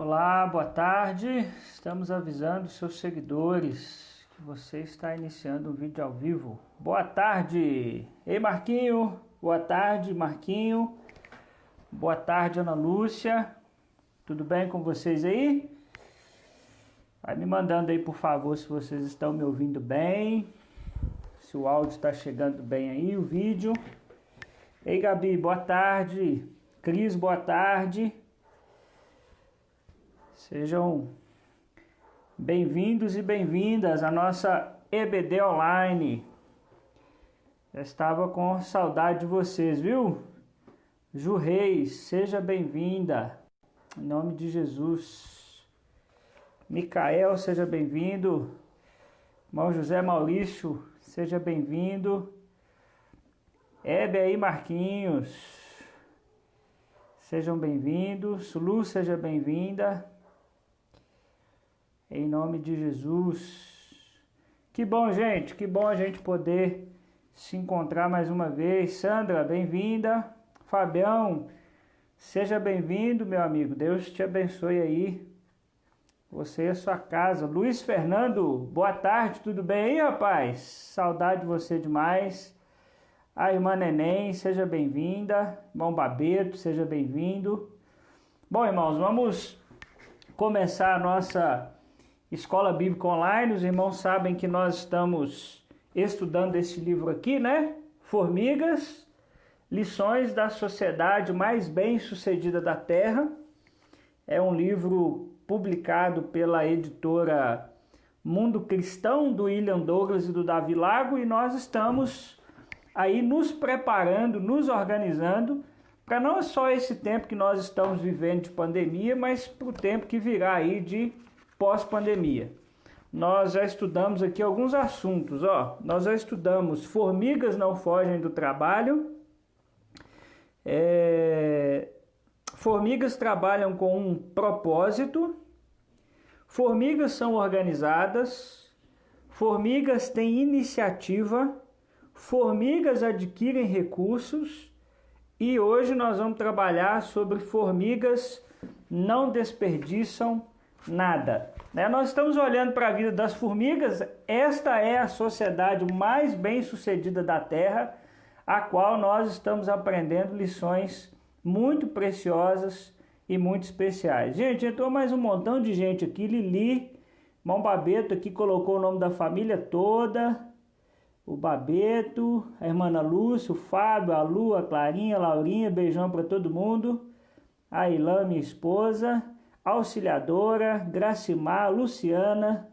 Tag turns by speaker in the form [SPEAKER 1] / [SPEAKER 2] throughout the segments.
[SPEAKER 1] Olá, boa tarde. Estamos avisando seus seguidores que você está iniciando um vídeo ao vivo. Boa tarde. Ei, Marquinho. Boa tarde, Marquinho. Boa tarde, Ana Lúcia. Tudo bem com vocês aí? Vai me mandando aí, por favor, se vocês estão me ouvindo bem. Se o áudio está chegando bem aí, o vídeo. Ei, Gabi, boa tarde. Cris, boa tarde. Sejam bem-vindos e bem-vindas à nossa EBD Online. Já estava com saudade de vocês, viu? Ju Reis, seja bem-vinda. Em nome de Jesus. Micael, seja bem-vindo. Irmão José Maurício, seja bem-vindo. Hebe aí, Marquinhos. Sejam bem-vindos. Lu, seja bem-vinda. Em nome de Jesus. Que bom, gente. Que bom a gente poder se encontrar mais uma vez. Sandra, bem-vinda. Fabião, seja bem-vindo, meu amigo. Deus te abençoe aí. Você e a sua casa. Luiz Fernando, boa tarde. Tudo bem aí, rapaz? Saudade de você demais. A irmã Neném, seja bem-vinda. Irmão Babeto, seja bem-vindo. Bom, irmãos, vamos começar a nossa Escola Bíblica Online. Os irmãos sabem que nós estamos estudando esse livro aqui, né? Formigas, lições da sociedade mais bem-sucedida da Terra. É um livro publicado pela editora Mundo Cristão, do William Douglas e do Davi Lago, e nós estamos aí nos preparando, nos organizando, para não só esse tempo que nós estamos vivendo de pandemia, mas para o tempo que virá aí de pós-pandemia. Nós já estudamos aqui alguns assuntos, ó. Nós já estudamos formigas não fogem do trabalho. Formigas trabalham com um propósito. Formigas são organizadas. Formigas têm iniciativa. Formigas adquirem recursos. E hoje nós vamos trabalhar sobre formigas não desperdiçam nada. Nós estamos olhando para a vida das formigas. Esta é a sociedade mais bem-sucedida da Terra, a qual nós estamos aprendendo lições muito preciosas e muito especiais. Gente, entrou mais um montão de gente aqui. Lili, irmão Babeto aqui colocou o nome da família toda. O Babeto, a irmã Ana Lúcia, o Fábio, a Lu, a Clarinha, a Laurinha, beijão para todo mundo. A Ilã, minha esposa, Auxiliadora, Gracimar, Luciana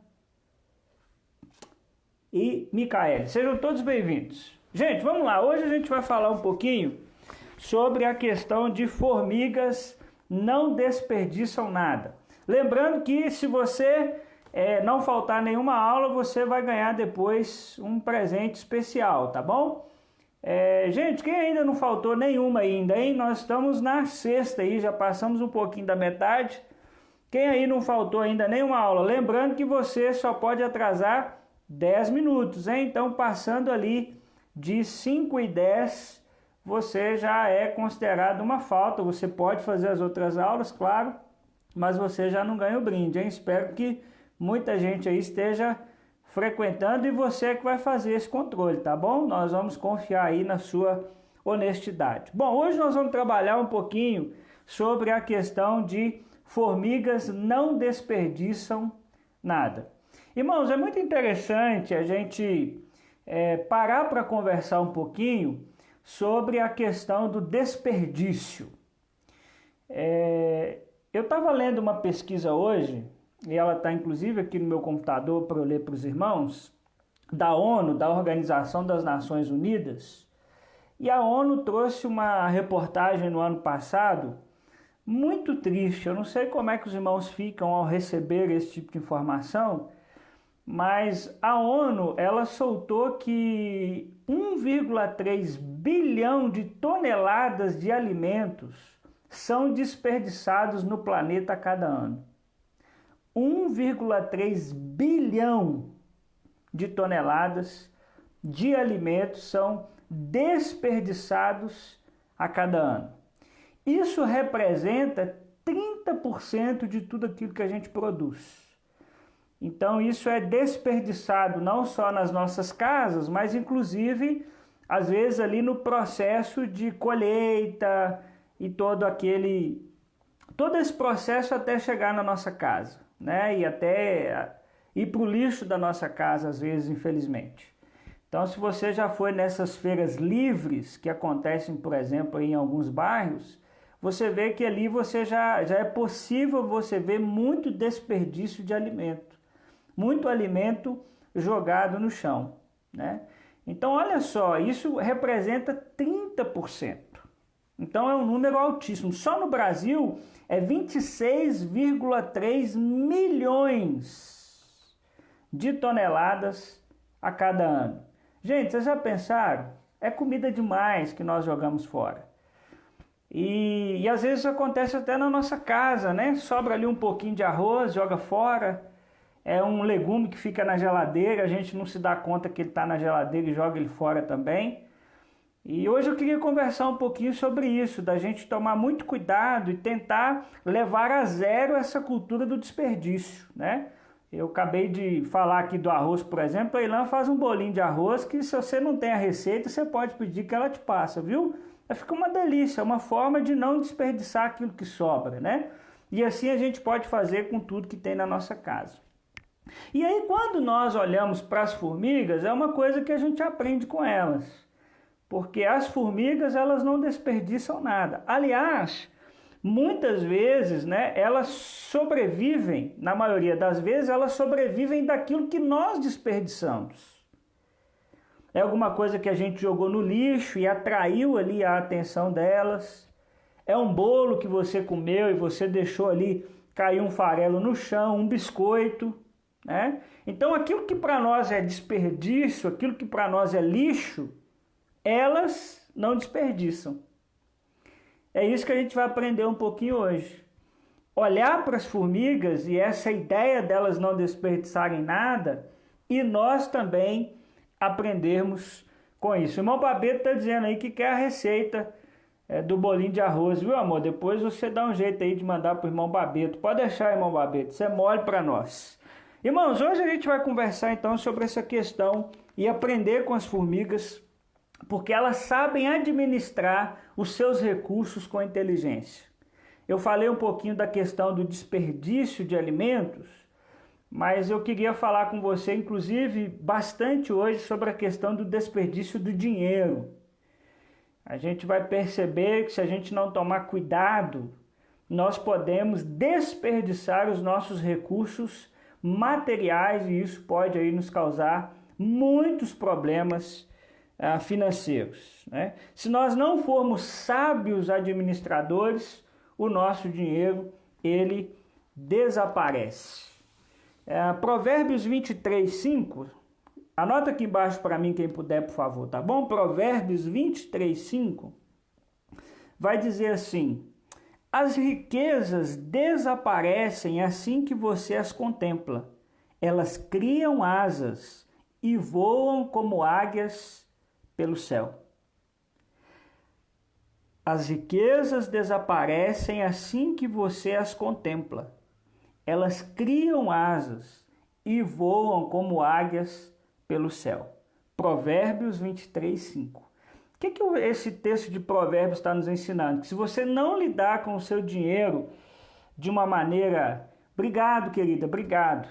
[SPEAKER 1] e Micael. Sejam todos bem-vindos. Gente, vamos lá. Hoje a gente vai falar um pouquinho sobre a questão de formigas não desperdiçam nada. Lembrando que se você não faltar nenhuma aula, você vai ganhar depois um presente especial, tá bom? Gente, quem ainda não faltou nenhuma ainda, hein? Nós estamos na sexta aí, já passamos um pouquinho da metade. Quem aí não faltou ainda nenhuma aula, lembrando que você só pode atrasar 10 minutos, hein? Então, passando ali de 5 e 10, você já é considerado uma falta. Você pode fazer as outras aulas, claro, mas você já não ganha o brinde, hein? Espero que muita gente aí esteja frequentando e você que vai fazer esse controle, tá bom? Nós vamos confiar aí na sua honestidade. Bom, hoje nós vamos trabalhar um pouquinho sobre a questão de formigas não desperdiçam nada. Irmãos, é muito interessante a gente parar para conversar um pouquinho sobre a questão do desperdício. Eu estava lendo uma pesquisa hoje, e ela está inclusive aqui no meu computador para eu ler para os irmãos, da ONU, da Organização das Nações Unidas, e a ONU trouxe uma reportagem no ano passado muito triste. Eu não sei como é que os irmãos ficam ao receber esse tipo de informação, mas a ONU, ela soltou que 1,3 bilhão de toneladas de alimentos são desperdiçados no planeta a cada ano. 1,3 bilhão de toneladas de alimentos são desperdiçados a cada ano. Isso representa 30% de tudo aquilo que a gente produz. Então isso é desperdiçado não só nas nossas casas, mas inclusive às vezes ali no processo de colheita e todo esse processo até chegar na nossa casa, né? E até ir para o lixo da nossa casa às vezes, infelizmente. Então, se você já foi nessas feiras livres que acontecem, por exemplo, em alguns bairros, você vê que ali já é possível você ver muito desperdício de alimento. Muito alimento jogado no chão, né? Então, olha só, isso representa 30%. Então, é um número altíssimo. Só no Brasil é 26,3 milhões de toneladas a cada ano. Gente, vocês já pensaram? É comida demais que nós jogamos fora. E às vezes acontece até na nossa casa, né? Sobra ali um pouquinho de arroz, joga fora. É um legume que fica na geladeira, a gente não se dá conta que ele está na geladeira e joga ele fora também. E hoje eu queria conversar um pouquinho sobre isso, da gente tomar muito cuidado e tentar levar a zero essa cultura do desperdício, né? Eu acabei de falar aqui do arroz, por exemplo. A Ilan faz um bolinho de arroz que, se você não tem a receita, você pode pedir que ela te passa, viu? Fica uma delícia, é uma forma de não desperdiçar aquilo que sobra, né? E assim a gente pode fazer com tudo que tem na nossa casa. E aí, quando nós olhamos para as formigas, é uma coisa que a gente aprende com elas. Porque as formigas, elas não desperdiçam nada. Aliás, muitas vezes, né, elas sobrevivem, na maioria das vezes, elas sobrevivem daquilo que nós desperdiçamos. É alguma coisa que a gente jogou no lixo e atraiu ali a atenção delas. É um bolo que você comeu e você deixou ali cair um farelo no chão, um biscoito, né? Então aquilo que para nós é desperdício, aquilo que para nós é lixo, elas não desperdiçam. É isso que a gente vai aprender um pouquinho hoje. Olhar para as formigas e essa ideia delas não desperdiçarem nada, e nós também aprendermos com isso. O irmão Babeto está dizendo aí que quer a receita do bolinho de arroz, viu, amor? Depois você dá um jeito aí de mandar para o irmão Babeto. Pode deixar, irmão Babeto, você é mole para nós. Irmãos, hoje a gente vai conversar então sobre essa questão e aprender com as formigas, porque elas sabem administrar os seus recursos com inteligência. Eu falei um pouquinho da questão do desperdício de alimentos, mas eu queria falar com você, inclusive, bastante hoje sobre a questão do desperdício do dinheiro. A gente vai perceber que se a gente não tomar cuidado, nós podemos desperdiçar os nossos recursos materiais e isso pode aí nos causar muitos problemas financeiros, né? Se nós não formos sábios administradores, o nosso dinheiro ele desaparece. Provérbios 23:5, anota aqui embaixo para mim quem puder, por favor, tá bom? Provérbios 23:5 vai dizer assim: as riquezas desaparecem assim que você as contempla. Elas criam asas e voam como águias pelo céu. As riquezas desaparecem assim que você as contempla. Elas criam asas e voam como águias pelo céu. Provérbios 23:5. O que esse texto de Provérbios está nos ensinando? Que se você não lidar com o seu dinheiro de uma maneira... Obrigado, querida, obrigado.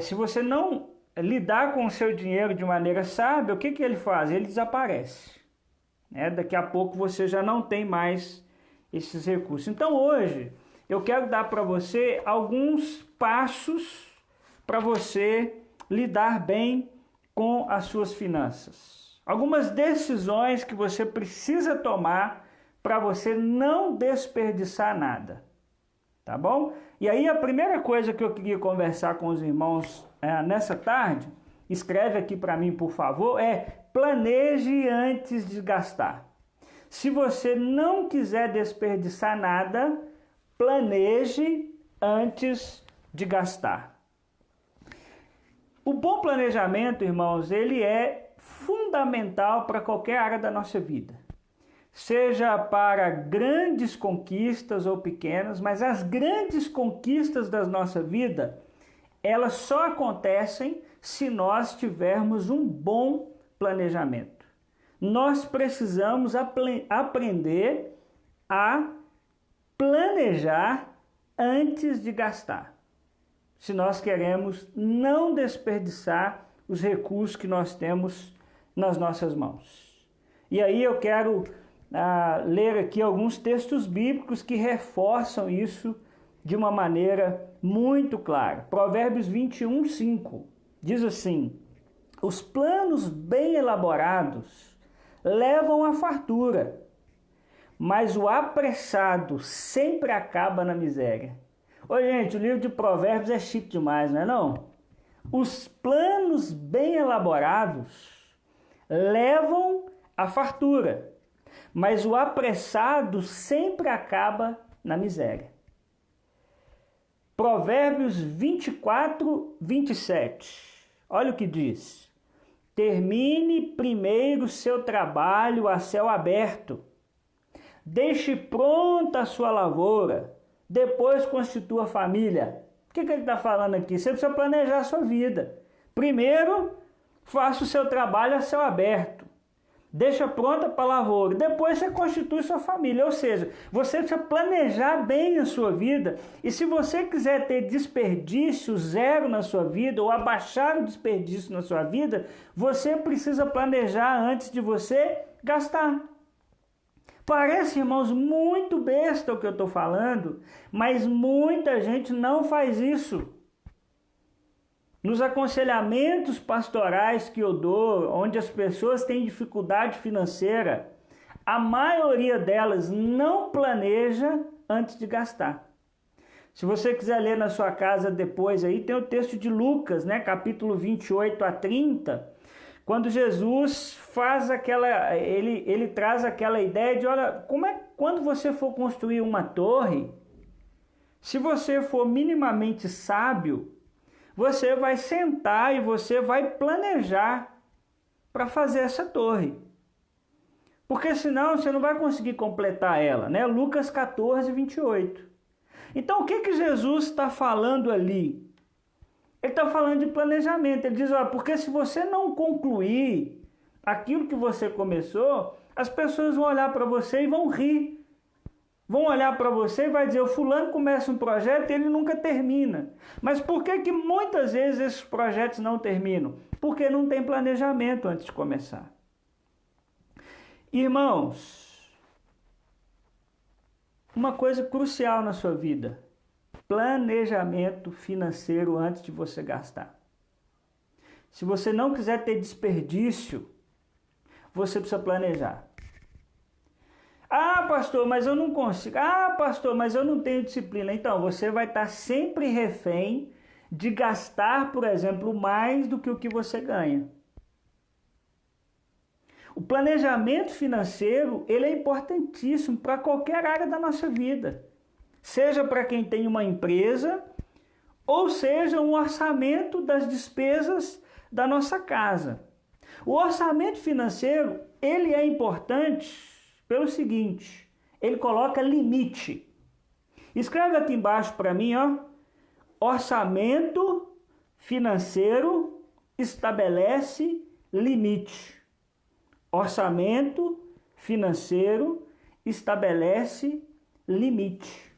[SPEAKER 1] Se você não lidar com o seu dinheiro de maneira sábia, o que ele faz? Ele desaparece. Daqui a pouco você já não tem mais esses recursos. Então hoje eu quero dar para você alguns passos para você lidar bem com as suas finanças. Algumas decisões que você precisa tomar para você não desperdiçar nada. Tá bom? E aí a primeira coisa que eu queria conversar com os irmãos nessa tarde, escreve aqui para mim, por favor, planeje antes de gastar. Se você não quiser desperdiçar nada, planeje antes de gastar. O bom planejamento, irmãos, ele é fundamental para qualquer área da nossa vida. seja para grandes conquistas ou pequenas, mas as grandes conquistas da nossa vida, elas só acontecem se nós tivermos um bom planejamento. Nós precisamos aprender a planejar antes de gastar, se nós queremos não desperdiçar os recursos que nós temos nas nossas mãos. E aí eu quero ler aqui alguns textos bíblicos que reforçam isso de uma maneira muito clara. Provérbios 21, 5 diz assim: os planos bem elaborados levam à fartura, mas o apressado sempre acaba na miséria. Ô gente, o livro de Provérbios é chique demais, não é não? Os planos bem elaborados levam à fartura, mas o apressado sempre acaba na miséria. Provérbios 24, 27. Olha o que diz: termine primeiro seu trabalho a céu aberto, deixe pronta a sua lavoura, depois constitua a família. O que ele está falando aqui? Você precisa planejar a sua vida. Primeiro, faça o seu trabalho a céu aberto. Deixa pronta para a lavoura. Depois você constitui sua família. Ou seja, você precisa planejar bem a sua vida. E se você quiser ter desperdício zero na sua vida, ou abaixar o desperdício na sua vida, você precisa planejar antes de você gastar. Parece, irmãos, muito besta o que eu estou falando, mas muita gente não faz isso. Nos aconselhamentos pastorais que eu dou, onde as pessoas têm dificuldade financeira, a maioria delas não planeja antes de gastar. Se você quiser ler na sua casa depois, aí tem o texto de Lucas, né, capítulo 28 a 30, quando Jesus faz ele traz aquela ideia de, olha, quando você for construir uma torre, se você for minimamente sábio, você vai sentar e você vai planejar para fazer essa torre. Porque senão você não vai conseguir completar ela, né? Lucas 14, 28. Então o que Jesus está falando ali? Ele está falando de planejamento. Ele diz, olha, porque se você não concluir aquilo que você começou, as pessoas vão olhar para você e vão rir. Vão olhar para você e vai dizer, o fulano começa um projeto e ele nunca termina. Mas por que muitas vezes esses projetos não terminam? Porque não tem planejamento antes de começar. Irmãos, uma coisa crucial na sua vida: planejamento financeiro antes de você gastar. Se você não quiser ter desperdício, você precisa planejar. Ah, pastor, mas eu não consigo. Ah, pastor, mas eu não tenho disciplina. Então, você vai estar sempre refém de gastar, por exemplo, mais do que o que você ganha. O planejamento financeiro, ele é importantíssimo para qualquer área da nossa vida. Seja para quem tem uma empresa, ou seja um orçamento das despesas da nossa casa. O orçamento financeiro, ele é importante pelo seguinte: ele coloca limite. Escreve aqui embaixo para mim, ó. Orçamento financeiro estabelece limite. Orçamento financeiro estabelece limite.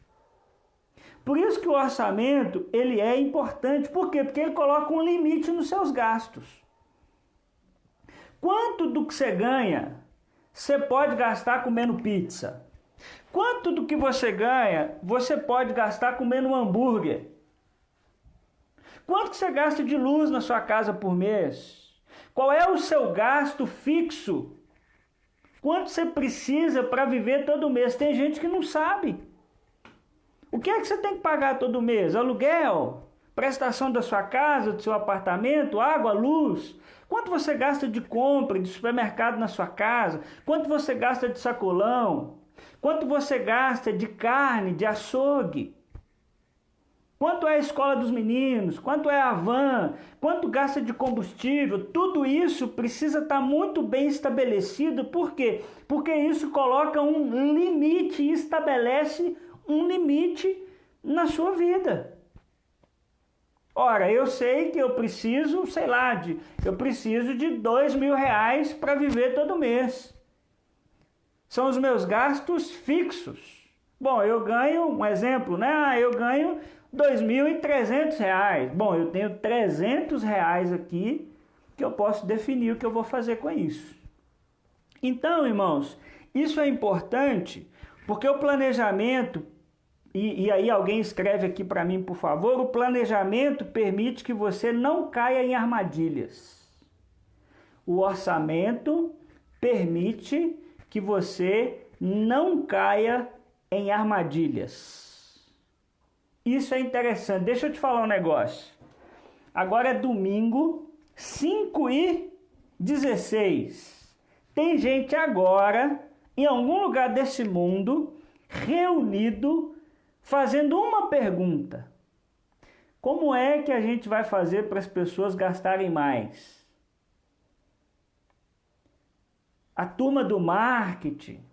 [SPEAKER 1] Por isso que o orçamento, ele é importante. Por quê? Porque ele coloca um limite nos seus gastos. Quanto do que você ganha você pode gastar comendo pizza? Quanto do que você ganha você pode gastar comendo um hambúrguer? Quanto que você gasta de luz na sua casa por mês? Qual é o seu gasto fixo? Quanto você precisa para viver todo mês? Tem gente que não sabe. O que é que você tem que pagar todo mês? Aluguel? Prestação da sua casa, do seu apartamento? Água, luz? Quanto você gasta de compra, de supermercado na sua casa? Quanto você gasta de sacolão? Quanto você gasta de carne, de açougue? quanto é a escola dos meninos, quanto é a van, quanto gasta de combustível, tudo isso precisa estar muito bem estabelecido. Por quê? Porque isso coloca um limite e estabelece um limite na sua vida. Ora, eu sei que eu preciso, eu preciso de R$ 2.000 para viver todo mês. São os meus gastos fixos. Bom, eu ganho, um exemplo, né? Eu ganho R$ 2.300. Bom, eu tenho R$ 300 aqui que eu posso definir o que eu vou fazer com isso. Então, irmãos, isso é importante porque o planejamento, e aí alguém escreve aqui para mim, por favor, o planejamento permite que você não caia em armadilhas. O orçamento permite que você não caia em armadilhas. Isso é interessante. Deixa eu te falar um negócio. Agora é domingo, 5h16. Tem gente agora, em algum lugar desse mundo, reunido, fazendo uma pergunta. Como é que a gente vai fazer para as pessoas gastarem mais? A turma do marketing,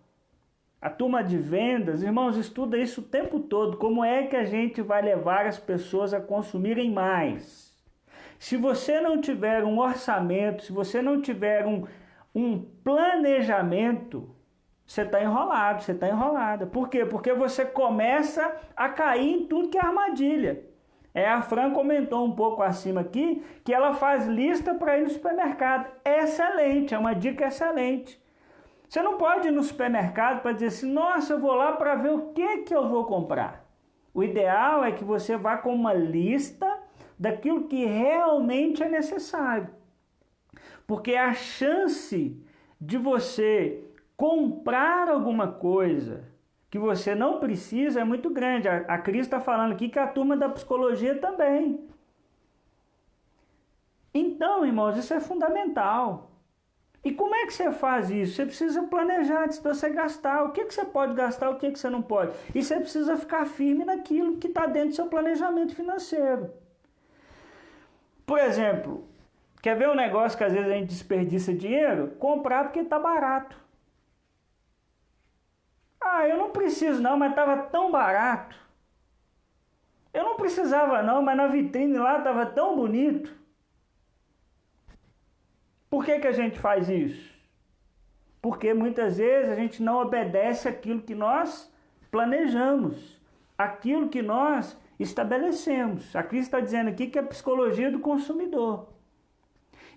[SPEAKER 1] a turma de vendas, irmãos, estuda isso o tempo todo. Como é que a gente vai levar as pessoas a consumirem mais? Se você não tiver um orçamento, se você não tiver um planejamento, você está enrolado, você está enrolada. Por quê? Porque você começa a cair em tudo que é armadilha. A Fran comentou um pouco acima aqui que ela faz lista para ir no supermercado. É excelente, é uma dica excelente. Você não pode ir no supermercado para dizer assim, nossa, eu vou lá para ver o que eu vou comprar. O ideal é que você vá com uma lista daquilo que realmente é necessário. Porque a chance de você comprar alguma coisa que você não precisa é muito grande. A Cris está falando aqui que a turma da psicologia também. Então, irmãos, isso é fundamental. E como é que você faz isso? Você precisa planejar antes de você gastar. O que você pode gastar, o que você não pode. E você precisa ficar firme naquilo que está dentro do seu planejamento financeiro. Por exemplo, quer ver um negócio que às vezes a gente desperdiça dinheiro? Comprar porque está barato. Eu não preciso não, mas estava tão barato. Eu não precisava não, mas na vitrine lá estava tão bonito. Por que a gente faz isso? Porque muitas vezes a gente não obedece aquilo que nós planejamos, aquilo que nós estabelecemos. A Cris está dizendo aqui que é a psicologia do consumidor.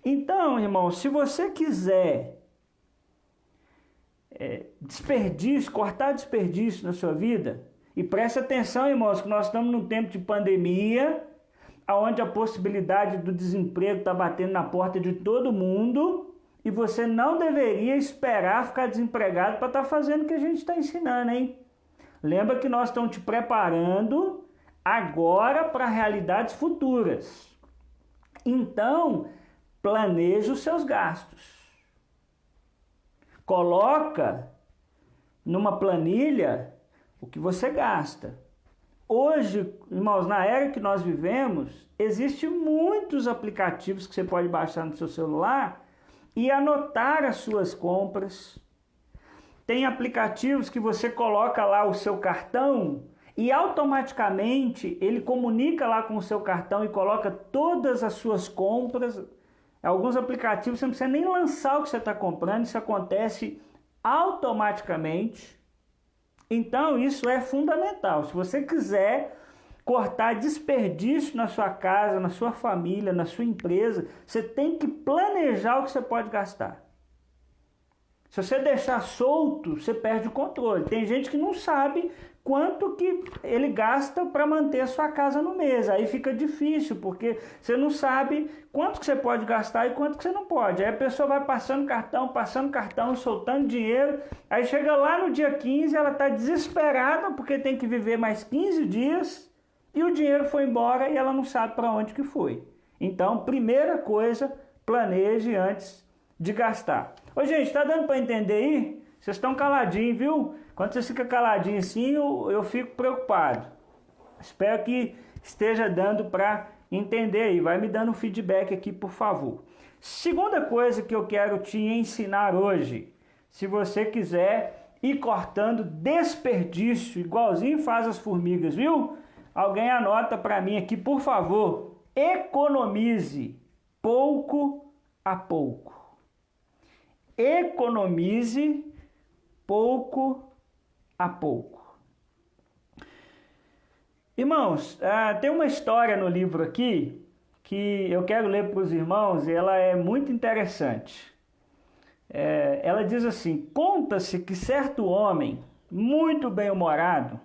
[SPEAKER 1] Então, irmão, se você quiser cortar desperdício na sua vida, e preste atenção, irmãos, que nós estamos num tempo de pandemia, onde a possibilidade do desemprego está batendo na porta de todo mundo, e você não deveria esperar ficar desempregado para estar fazendo o que a gente está ensinando, hein? Lembra que nós estamos te preparando agora para realidades futuras. Então, planeje os seus gastos. Coloca numa planilha o que você gasta. Hoje, irmãos, na era que nós vivemos, existem muitos aplicativos que você pode baixar no seu celular e anotar as suas compras. Tem aplicativos que você coloca lá o seu cartão e automaticamente ele comunica lá com o seu cartão e coloca todas as suas compras. Alguns aplicativos você não precisa nem lançar o que você está comprando, isso acontece automaticamente. Então, isso é fundamental. Se você quiser cortar desperdício na sua casa, na sua família, na sua empresa, você tem que planejar o que você pode gastar. Se você deixar solto, você perde o controle. Tem gente que não sabe quanto que ele gasta para manter a sua casa no mês. Aí fica difícil, porque você não sabe quanto que você pode gastar e quanto que você não pode. Aí a pessoa vai passando cartão, soltando dinheiro. Aí chega lá no dia 15, ela está desesperada porque tem que viver mais 15 dias e o dinheiro foi embora e ela não sabe para onde que foi. Então, primeira coisa, planeje antes de gastar. Ô, gente, tá dando para entender aí? Vocês estão caladinhos, viu? Quando você fica caladinho assim, eu fico preocupado. Espero que esteja dando para entender aí. Vai me dando um feedback aqui, por favor. Segunda coisa que eu quero te ensinar hoje, se você quiser ir cortando desperdício, igualzinho faz as formigas, viu? Alguém anota para mim aqui, por favor. Economize pouco a pouco. Economize pouco a pouco. Irmãos, tem uma história no livro aqui que eu quero ler para os irmãos e ela é muito interessante. Ela diz assim: conta-se que certo homem, muito bem-humorado,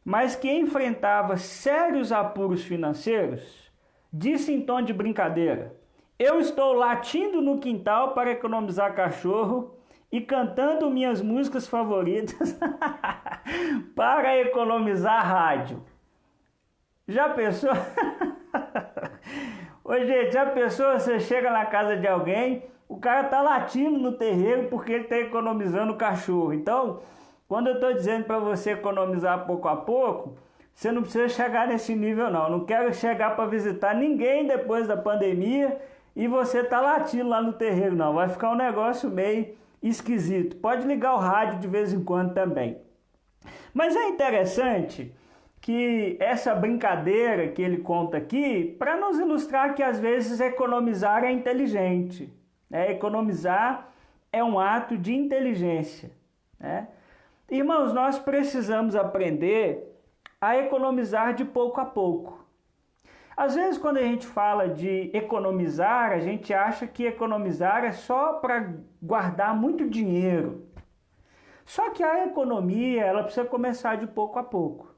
[SPEAKER 1] mas que enfrentava sérios apuros financeiros, disse em tom de brincadeira: eu estou latindo no quintal para economizar cachorro e cantando minhas músicas favoritas para economizar rádio. Já pensou? Ô, gente, já pensou? Você chega na casa de alguém, o cara tá latindo no terreiro porque ele tá economizando cachorro. Então, quando eu estou dizendo para você economizar pouco a pouco, você não precisa chegar nesse nível não. Eu não quero chegar para visitar ninguém depois da pandemia e você tá latindo lá no terreiro, não. Vai ficar um negócio meio esquisito. Pode ligar o rádio de vez em quando também. Mas é interessante que essa brincadeira que ele conta aqui, para nos ilustrar que às vezes economizar é inteligente. Economizar é um ato de inteligência. Irmãos, nós precisamos aprender a economizar de pouco a pouco. Às vezes, quando a gente fala de economizar, a gente acha que economizar é só para guardar muito dinheiro. Só que a economia, ela precisa começar de pouco a pouco.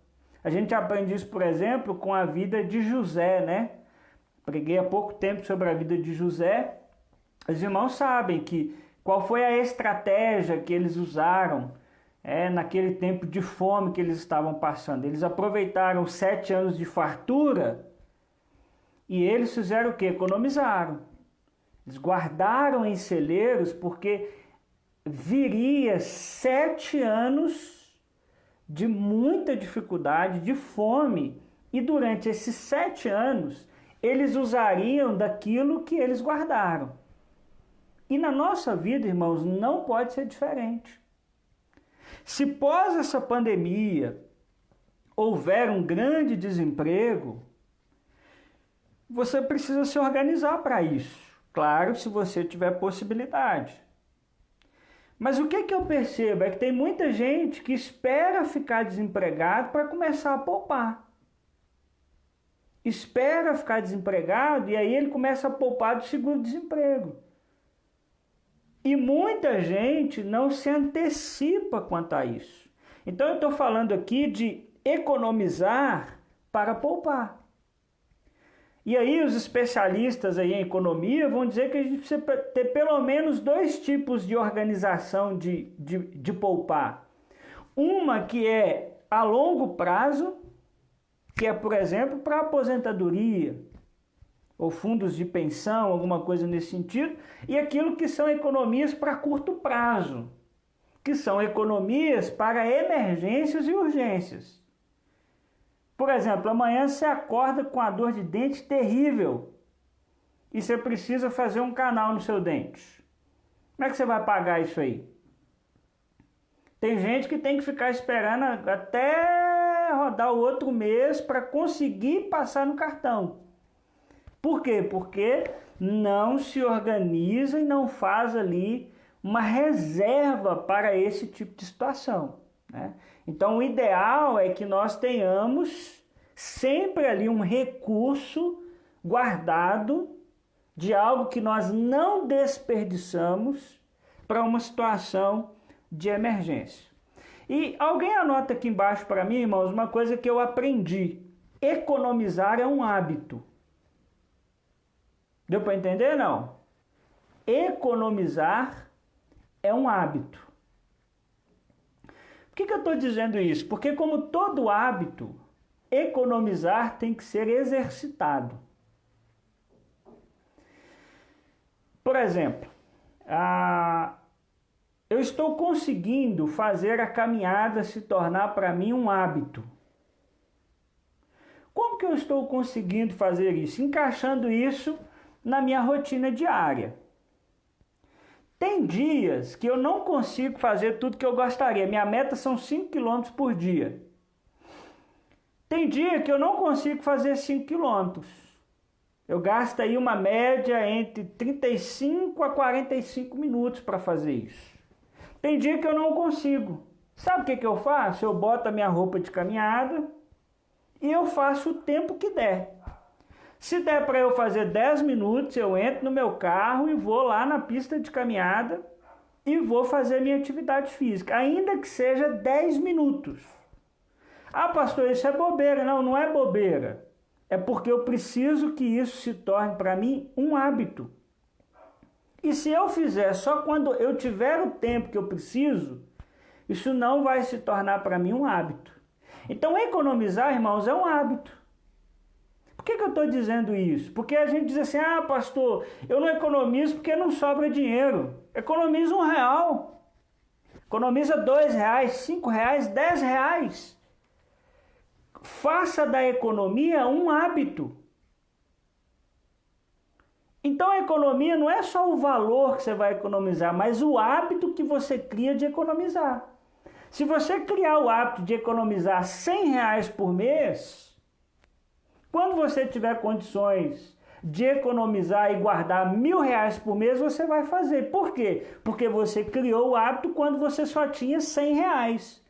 [SPEAKER 1] A gente aprende isso, por exemplo, com a vida de José, né? Preguei há pouco tempo sobre a vida de José. Os irmãos sabem qual foi a estratégia que eles usaram naquele tempo de fome que eles estavam passando. Eles aproveitaram 7 anos de fartura e eles fizeram o quê? Economizaram. Eles guardaram em celeiros porque viria 7 anos de muita dificuldade, de fome, e durante esses 7 anos eles usariam daquilo que eles guardaram. E na nossa vida, irmãos, não pode ser diferente. Se pós essa pandemia houver um grande desemprego, você precisa se organizar para isso. Claro, se você tiver possibilidade. Mas o que eu percebo é que tem muita gente que espera ficar desempregado para começar a poupar. Espera ficar desempregado e aí ele começa a poupar do seguro-desemprego. E muita gente não se antecipa quanto a isso. Então eu estou falando aqui de economizar para poupar. E aí os especialistas aí em economia vão dizer que a gente precisa ter pelo menos 2 tipos de organização de poupar. Uma que é a longo prazo, que é, por exemplo, para aposentadoria, ou fundos de pensão, alguma coisa nesse sentido, e aquilo que são economias para curto prazo, que são economias para emergências e urgências. Por exemplo, amanhã você acorda com a dor de dente terrível e você precisa fazer um canal no seu dente. Como é que você vai pagar isso aí? Tem gente que tem que ficar esperando até rodar o outro mês para conseguir passar no cartão. Por quê? Porque não se organiza e não faz ali uma reserva para esse tipo de situação, né? Então, o ideal é que nós tenhamos sempre ali um recurso guardado de algo que nós não desperdiçamos para uma situação de emergência. E alguém anota aqui embaixo para mim, irmãos, uma coisa que eu aprendi. Economizar é um hábito. Deu para entender, não? Economizar é um hábito. Por que eu estou dizendo isso? Porque, como todo hábito, economizar tem que ser exercitado. Por exemplo, eu estou conseguindo fazer a caminhada se tornar para mim um hábito. Como como que eu estou conseguindo fazer isso? Encaixando isso na minha rotina diária. Tem dias que eu não consigo fazer tudo que eu gostaria. Minha meta são 5 km por dia. Tem dia que eu não consigo fazer 5 km. Eu gasto aí uma média entre 35 a 45 minutos para fazer isso. Tem dia que eu não consigo. Sabe o que eu faço? Eu boto a minha roupa de caminhada e eu faço o tempo que der. Se der para eu fazer 10 minutos, eu entro no meu carro e vou lá na pista de caminhada e vou fazer minha atividade física, ainda que seja 10 minutos. Ah, pastor, isso é bobeira. Não, não é bobeira. É porque eu preciso que isso se torne para mim um hábito. E se eu fizer só quando eu tiver o tempo que eu preciso, isso não vai se tornar para mim um hábito. Então, economizar, irmãos, é um hábito. Por que eu estou dizendo isso? Porque a gente diz assim, ah, pastor, eu não economizo porque não sobra dinheiro. Economiza R$1. Economiza R$2, R$5, R$10. Faça da economia um hábito. Então a economia não é só o valor que você vai economizar, mas o hábito que você cria de economizar. Se você criar o hábito de economizar R$100 por mês, quando você tiver condições de economizar e guardar R$1.000 por mês, você vai fazer. Por quê? Porque você criou o hábito quando você só tinha R$100.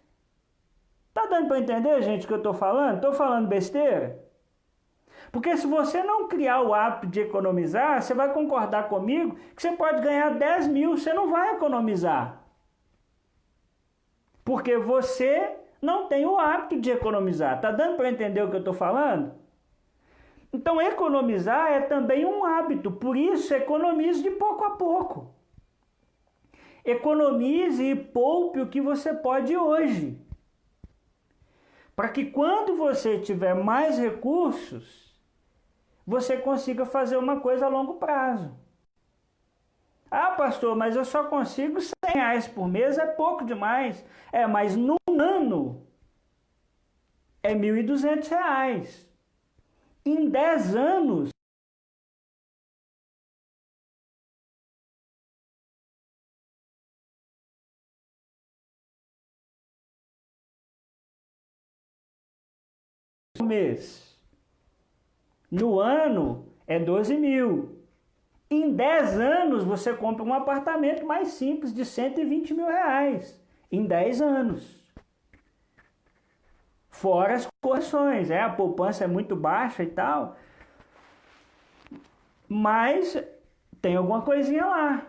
[SPEAKER 1] Tá dando para entender, gente, o que eu estou falando? Estou falando besteira? Porque se você não criar o hábito de economizar, você vai concordar comigo que você pode ganhar 10 mil, você não vai economizar. Porque você não tem o hábito de economizar. Tá dando para entender o que eu estou falando? Então, economizar é também um hábito. Por isso, economize de pouco a pouco. Economize e poupe o que você pode hoje. Para que quando você tiver mais recursos, você consiga fazer uma coisa a longo prazo. Ah, pastor, mas eu só consigo R$100 por mês, é pouco demais. Mas no ano é R$1.200. Em 10 anos, no mês. No ano é 12 mil. Em 10 anos você compra um apartamento mais simples de R$120 mil. Em 10 anos. Fora as correções, a poupança é muito baixa e tal. Mas tem alguma coisinha lá.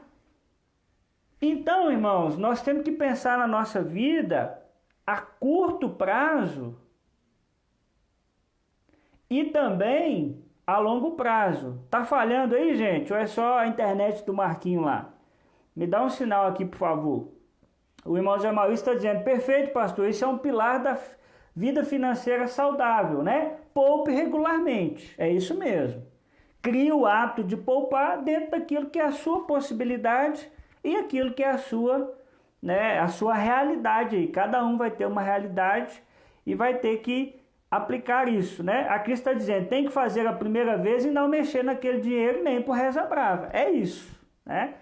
[SPEAKER 1] Então, irmãos, nós temos que pensar na nossa vida a curto prazo e também a longo prazo. Tá falhando aí, gente? Ou é só a internet do Marquinho lá? Me dá um sinal aqui, por favor. O irmão Zé Maurício está dizendo, perfeito, pastor, isso é um pilar da vida financeira saudável, né? Poupe regularmente. É isso mesmo. Crie o hábito de poupar dentro daquilo que é a sua possibilidade e aquilo que é a sua realidade. Cada um vai ter uma realidade e vai ter que aplicar isso, né? Aqui está dizendo, tem que fazer a primeira vez e não mexer naquele dinheiro nem por reza brava. É isso, né?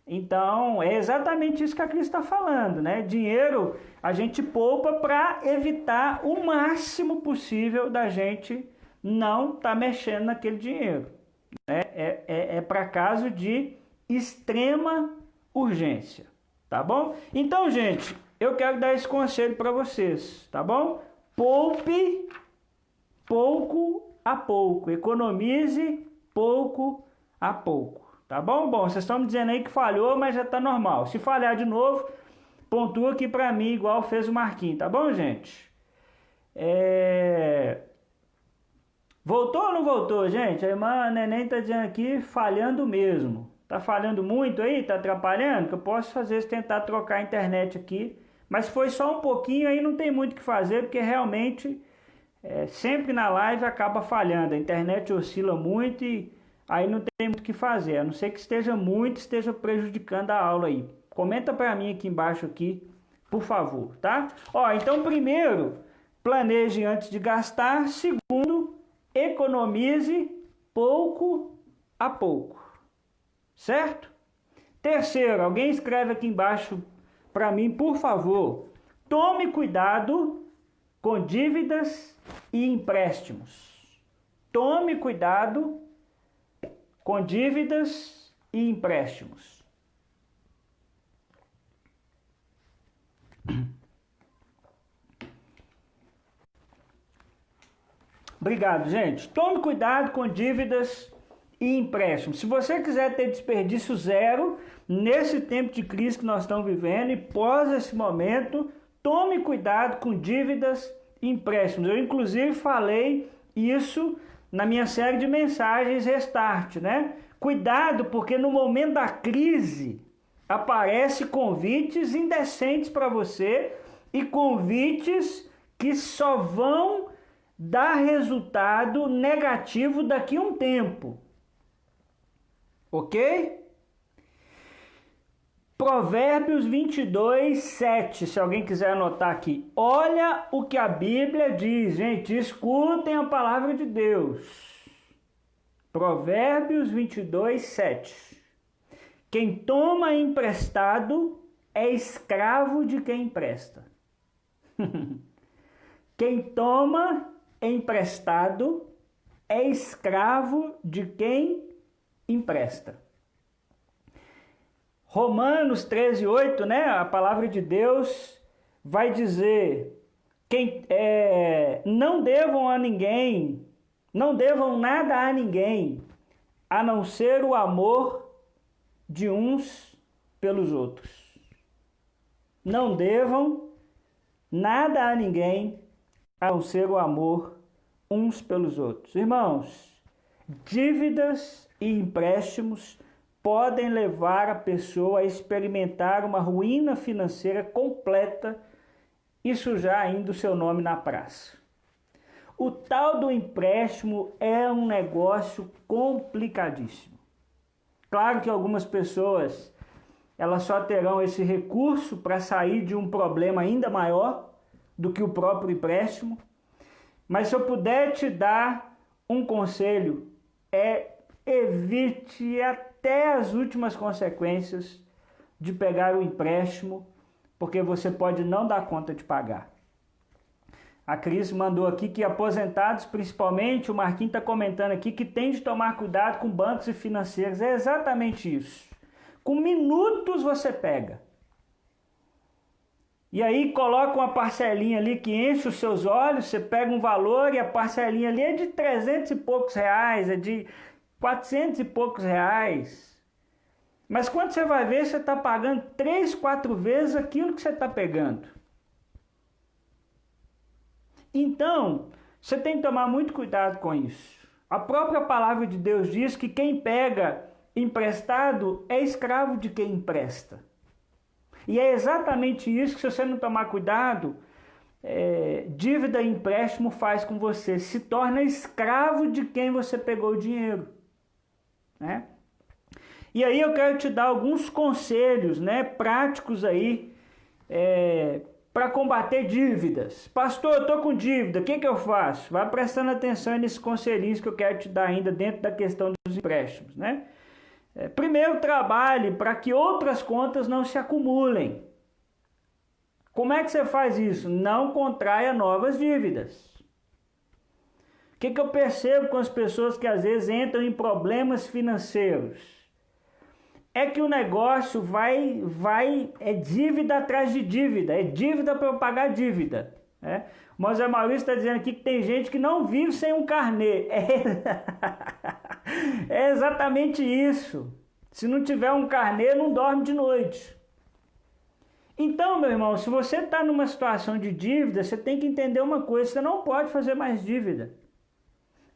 [SPEAKER 1] Então, é exatamente isso que a Cris está falando, né? Dinheiro a gente poupa para evitar o máximo possível da gente não estar mexendo naquele dinheiro. Né? É para caso de extrema urgência, tá bom? Então, gente, eu quero dar esse conselho para vocês, tá bom? Poupe pouco a pouco, economize pouco a pouco. Tá bom? Bom, vocês estão me dizendo aí que falhou, mas já tá normal. Se falhar de novo, pontua aqui pra mim, igual fez o Marquinhos. Tá bom, gente? Voltou ou não voltou, gente? A irmã Neném tá dizendo aqui, falhando mesmo. Tá falhando muito aí? Tá atrapalhando? Que eu posso, às vezes, tentar trocar a internet aqui. Mas foi só um pouquinho, aí não tem muito o que fazer, porque realmente, sempre na live acaba falhando. A internet oscila muito e aí não tem muito o que fazer, a não ser que esteja prejudicando a aula aí. Comenta para mim aqui embaixo aqui, por favor, tá? Então primeiro, planeje antes de gastar. Segundo, economize pouco a pouco. Certo? Terceiro, alguém escreve aqui embaixo para mim, por favor. Tome cuidado com dívidas e empréstimos. Tome cuidado com dívidas e empréstimos. Obrigado, gente. Tome cuidado com dívidas e empréstimos. Se você quiser ter desperdício zero nesse tempo de crise que nós estamos vivendo e pós esse momento, tome cuidado com dívidas e empréstimos. Eu, inclusive, falei isso na minha série de mensagens Restart, né? Cuidado, porque no momento da crise aparecem convites indecentes para você e convites que só vão dar resultado negativo daqui a um tempo. Ok? Provérbios 22, 7, se alguém quiser anotar aqui. Olha o que a Bíblia diz, gente, escutem a palavra de Deus. Provérbios 22, 7. Quem toma emprestado é escravo de quem empresta. Quem toma emprestado é escravo de quem empresta. Romanos 13, 8, né? A palavra de Deus vai dizer: não devam a ninguém, não devam nada a ninguém, a não ser o amor de uns pelos outros. Não devam nada a ninguém, a não ser o amor uns pelos outros. Irmãos, dívidas e empréstimos podem levar a pessoa a experimentar uma ruína financeira completa e sujar ainda o seu nome na praça. O tal do empréstimo é um negócio complicadíssimo. Claro que algumas pessoas elas só terão esse recurso para sair de um problema ainda maior do que o próprio empréstimo. Mas se eu puder te dar um conselho, evite até as últimas consequências de pegar o empréstimo, porque você pode não dar conta de pagar. A Cris mandou aqui que aposentados, principalmente, o Marquinhos está comentando aqui, que tem de tomar cuidado com bancos e financeiros. É exatamente isso. Com minutos você pega. E aí coloca uma parcelinha ali que enche os seus olhos, você pega um valor e a parcelinha ali é de 300 e poucos reais, é de 400 e poucos reais. Mas quando você vai ver, você está pagando 3, 4 vezes aquilo que você está pegando. Então, você tem que tomar muito cuidado com isso. A própria palavra de Deus diz que quem pega emprestado é escravo de quem empresta. E é exatamente isso que, se você não tomar cuidado, dívida e empréstimo faz com você. Se torna escravo de quem você pegou o dinheiro. Né? E aí eu quero te dar alguns conselhos, né, práticos aí, para combater dívidas. Pastor, eu estou com dívida, o que eu faço? Vai prestando atenção nesses conselhinhos que eu quero te dar ainda dentro da questão dos empréstimos, né? Primeiro, trabalhe para que outras contas não se acumulem. Como é que você faz isso? Não contraia novas dívidas. O que eu percebo com as pessoas que às vezes entram em problemas financeiros? É que o negócio é dívida atrás de dívida, é dívida para eu pagar dívida. Né? O Moisés Maurício está dizendo aqui que tem gente que não vive sem um carnê. É exatamente isso. Se não tiver um carnê, não dorme de noite. Então, meu irmão, se você está numa situação de dívida, você tem que entender uma coisa: você não pode fazer mais dívida.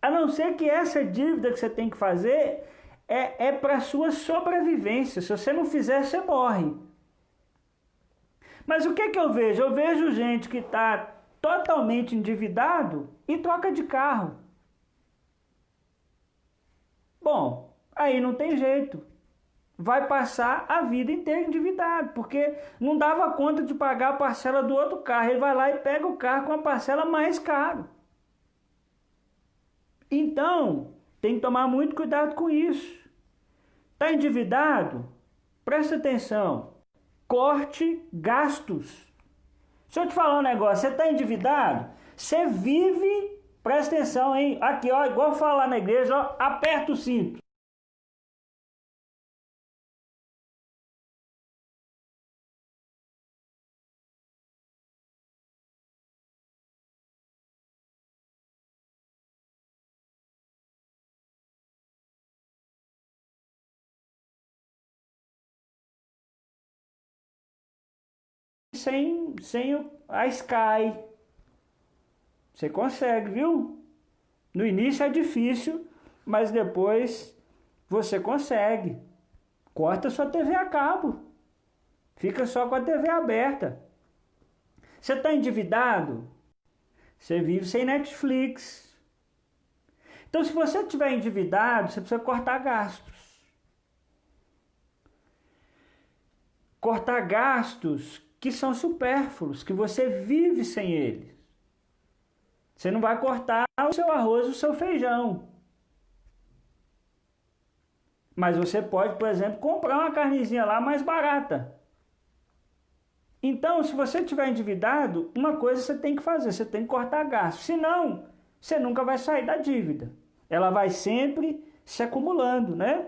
[SPEAKER 1] A não ser que essa dívida que você tem que fazer é para a sua sobrevivência. Se você não fizer, você morre. Mas o que eu vejo? Eu vejo gente que está totalmente endividado e troca de carro. Bom, aí não tem jeito. Vai passar a vida inteira endividado, porque não dava conta de pagar a parcela do outro carro. Ele vai lá e pega o carro com a parcela mais cara. Então, tem que tomar muito cuidado com isso. Está endividado? Presta atenção. Corte gastos. Deixa eu te falar um negócio. Você está endividado? Você vive... Presta atenção, hein? Aqui, ó, igual falar na igreja, ó, aperta o cinto. Sem a Sky. Você consegue, viu? No início é difícil, mas depois você consegue. Corta sua TV a cabo. Fica só com a TV aberta. Você está endividado? Você vive sem Netflix. Então, se você estiver endividado, você precisa cortar gastos. Cortar gastos que são supérfluos, que você vive sem eles. Você não vai cortar o seu arroz, o seu feijão. Mas você pode, por exemplo, comprar uma carnezinha lá mais barata. Então, se você estiver endividado, uma coisa você tem que fazer, você tem que cortar gastos. Senão, você nunca vai sair da dívida. Ela vai sempre se acumulando, né?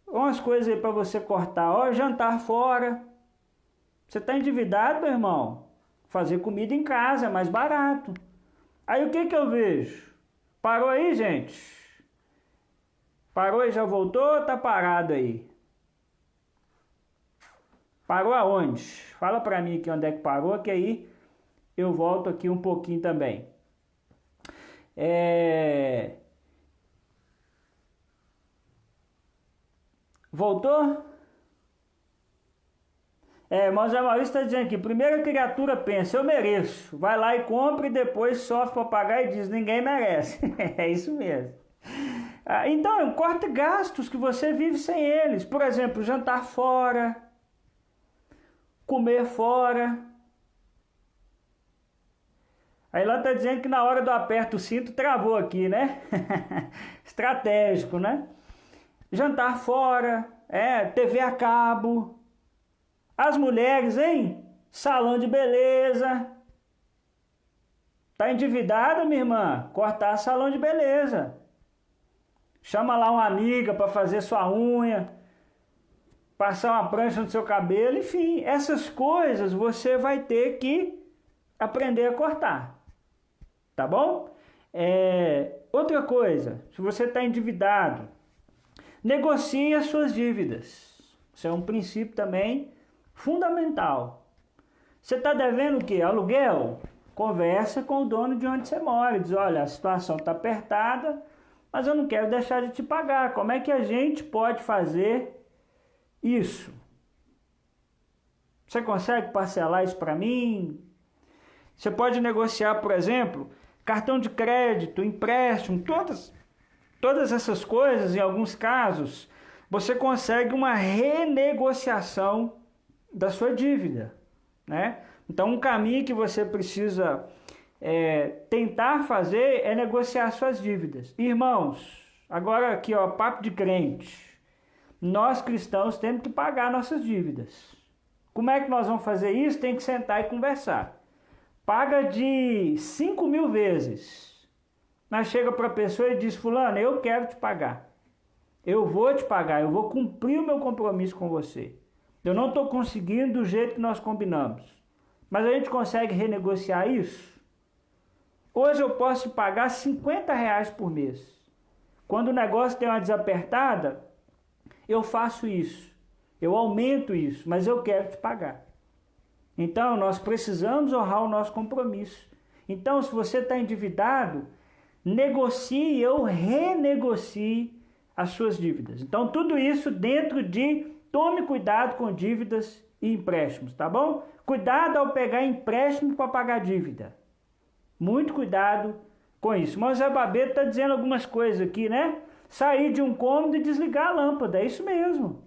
[SPEAKER 1] Umas coisas aí para você cortar, ó, jantar fora. Você está endividado, meu irmão? Fazer comida em casa é mais barato. Aí o que eu vejo? Parou aí, gente? Parou e já voltou ou tá parado aí? Parou aonde? Fala para mim aqui onde é que parou, que aí eu volto aqui um pouquinho também. Voltou? Mas a Maurício está dizendo aqui, primeira criatura pensa, eu mereço. Vai lá e compra e depois sofre para pagar e diz, ninguém merece. É isso mesmo. Então, corte gastos que você vive sem eles. Por exemplo, jantar fora, comer fora. Aí lá está dizendo que na hora do aperto o cinto travou aqui, né? Estratégico, né? Jantar fora, TV a cabo. As mulheres, hein? Salão de beleza. Tá endividada, minha irmã? Cortar salão de beleza. Chama lá uma amiga para fazer sua unha, passar uma prancha no seu cabelo, enfim, essas coisas você vai ter que aprender a cortar. Tá bom? Outra coisa, se você está endividado, negocie as suas dívidas. Isso é um princípio também fundamental. Você está devendo o quê? Aluguel? Conversa com o dono de onde você mora. Diz, olha, a situação está apertada, mas eu não quero deixar de te pagar. Como é que a gente pode fazer isso? Você consegue parcelar isso para mim? Você pode negociar, por exemplo, cartão de crédito, empréstimo, todas essas coisas, em alguns casos, você consegue uma renegociação da sua dívida, né? Então, um caminho que você precisa tentar fazer é negociar suas dívidas. Irmãos, agora aqui, ó, papo de crente. Nós cristãos temos que pagar nossas dívidas. Como é que nós vamos fazer isso? Tem que sentar e conversar. Paga de 5.000 vezes. Mas chega para a pessoa e diz, fulano, eu quero te pagar. Eu vou te pagar, eu vou cumprir o meu compromisso com você. Eu não estou conseguindo do jeito que nós combinamos. Mas a gente consegue renegociar isso? Hoje eu posso te pagar R$50 por mês. Quando o negócio tem uma desapertada, eu faço isso. Eu aumento isso, mas eu quero te pagar. Então, nós precisamos honrar o nosso compromisso. Então, se você está endividado, negocie ou renegocie as suas dívidas. Então, tudo isso dentro de tome cuidado com dívidas e empréstimos, tá bom? Cuidado ao pegar empréstimo para pagar dívida. Muito cuidado com isso. Mas o Zé Babeto está dizendo algumas coisas aqui, né? Sair de um cômodo e desligar a lâmpada, é isso mesmo.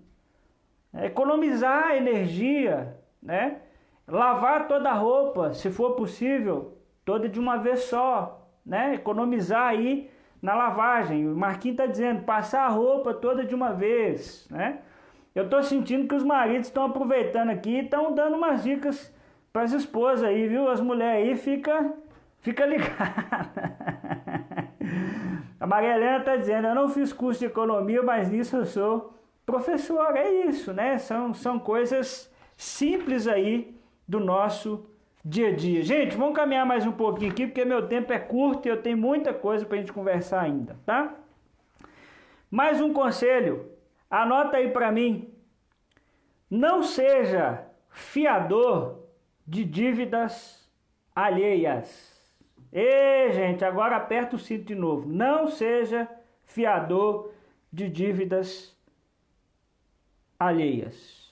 [SPEAKER 1] Economizar energia, né? Lavar toda a roupa, se for possível, toda de uma vez só, né? Economizar aí na lavagem. O Marquinhos está dizendo, passar a roupa toda de uma vez, né? Eu estou sentindo que os maridos estão aproveitando aqui e estão dando umas dicas para as esposas aí, viu? As mulheres aí fica ligada. A Maria Helena está dizendo, eu não fiz curso de economia, mas nisso eu sou professora. É isso, né? São coisas simples aí do nosso dia a dia. Gente, vamos caminhar mais um pouquinho aqui, porque meu tempo é curto e eu tenho muita coisa para a gente conversar ainda, tá? Mais um conselho, anota aí para mim. Não seja fiador de dívidas alheias. Ei, gente, agora aperta o cinto de novo. Não seja fiador de dívidas alheias.